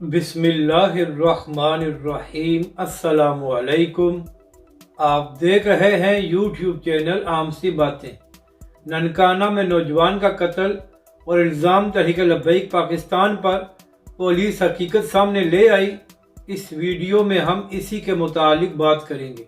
بسم اللہ الرحمن الرحیم۔ السلام علیکم۔ آپ دیکھ رہے ہیں یوٹیوب چینل عام سی باتیں۔ ننکانہ میں نوجوان کا قتل اور الزام تحریک لبیک پاکستان پر پولیس حقیقت سامنے لے آئی۔ اس ویڈیو میں ہم اسی کے متعلق بات کریں گے۔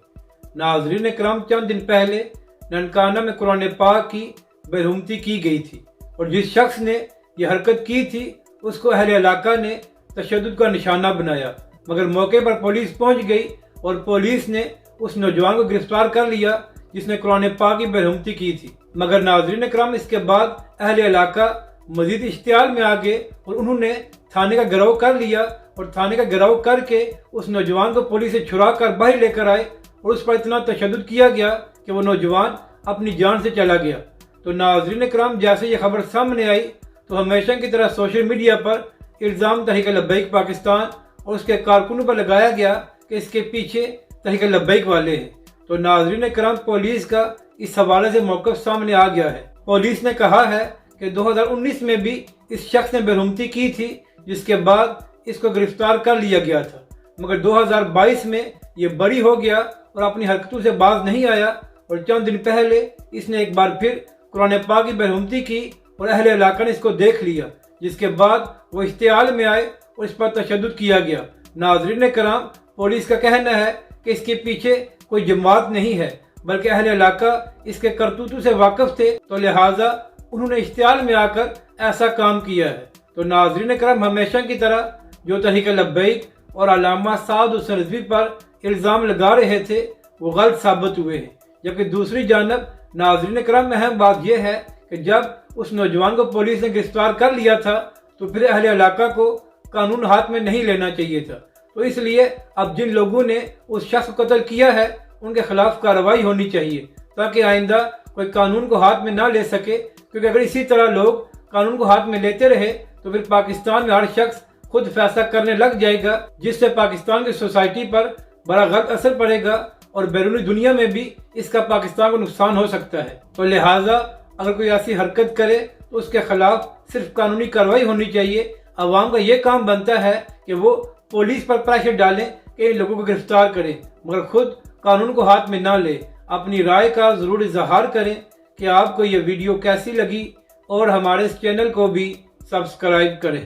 ناظرین کرام، چند دن پہلے ننکانہ میں قرآن پاک کی برہمتی کی گئی تھی اور جس شخص نے یہ حرکت کی تھی اس کو اہل علاقہ نے تشدد کا نشانہ بنایا، مگر موقع پر پولیس پہنچ گئی اور پولیس نے اس نوجوان کو گرفتار کر لیا جس نے قرآن پاک کی برہمتی کی تھی۔ مگر ناظرین کرام، اس کے بعد اہل علاقہ مزید اشتعال میں آ گئے اور انہوں نے تھانے کا گھیراؤ کر لیا اور تھانے کا گھیراؤ کر کے اس نوجوان کو پولیس سے چھڑا کر باہر لے کر آئے اور اس پر اتنا تشدد کیا گیا کہ وہ نوجوان اپنی جان سے چلا گیا۔ تو ناظرین کرام، جیسے یہ خبر سامنے آئی تو ہمیشہ کی طرح سوشل میڈیا پر الزام تحریک لبیک پاکستان اور اس کے کارکنوں پر لگایا گیا کہ اس کے پیچھے تحریک لبیک والے ہیں۔ تو ناظرین کرام، پولیس کا اس حوالے سے موقف سامنے آ گیا ہے۔ پولیس نے کہا ہے کہ 2019 میں بھی اس شخص نے برہمتی کی تھی جس کے بعد اس کو گرفتار کر لیا گیا تھا، مگر 2022 میں یہ بری ہو گیا اور اپنی حرکتوں سے باز نہیں آیا اور چند دن پہلے اس نے ایک بار پھر قرآن پاک کی برہمتی کی اور اہل علاقہ نے اس کو دیکھ لیا، جس کے بعد وہ اشتعال میں آئے اور اس پر تشدد کیا گیا۔ ناظرین کرام، پولیس کا کہنا ہے کہ اس کے پیچھے کوئی جماعت نہیں ہے بلکہ اہل علاقہ اس کے کرتوتوں سے واقف تھے، تو لہٰذا انہوں نے اشتعال میں آ کر ایسا کام کیا ہے۔ تو ناظرین کرام، ہمیشہ کی طرح جو تحریک لبیک اور علامہ سعد حسین رضوی پر الزام لگا رہے تھے وہ غلط ثابت ہوئے ہیں، جبکہ دوسری جانب ناظرین کرام، اہم بات یہ ہے کہ جب اس نوجوان کو پولیس نے گرفتار کر لیا تھا تو پھر اہل علاقہ کو قانون ہاتھ میں نہیں لینا چاہیے تھا۔ تو اس لیے اب جن لوگوں نے اس شخص کو قتل کیا ہے ان کے خلاف کارروائی ہونی چاہیے تاکہ آئندہ کوئی قانون کو ہاتھ میں نہ لے سکے، کیونکہ اگر اسی طرح لوگ قانون کو ہاتھ میں لیتے رہے تو پھر پاکستان میں ہر شخص خود فیصلہ کرنے لگ جائے گا، جس سے پاکستان کی سوسائٹی پر بڑا غلط اثر پڑے گا اور بیرونی دنیا میں بھی اس کا پاکستان کو نقصان ہو سکتا ہے۔ تو لہٰذا اگر کوئی ایسی حرکت کرے تو اس کے خلاف صرف قانونی کارروائی ہونی چاہیے۔ عوام کا یہ کام بنتا ہے کہ وہ پولیس پر پریشر ڈالیں کہ ان لوگوں کو گرفتار کریں، مگر خود قانون کو ہاتھ میں نہ لے۔ اپنی رائے کا ضرور اظہار کریں کہ آپ کو یہ ویڈیو کیسی لگی اور ہمارے اس چینل کو بھی سبسکرائب کریں۔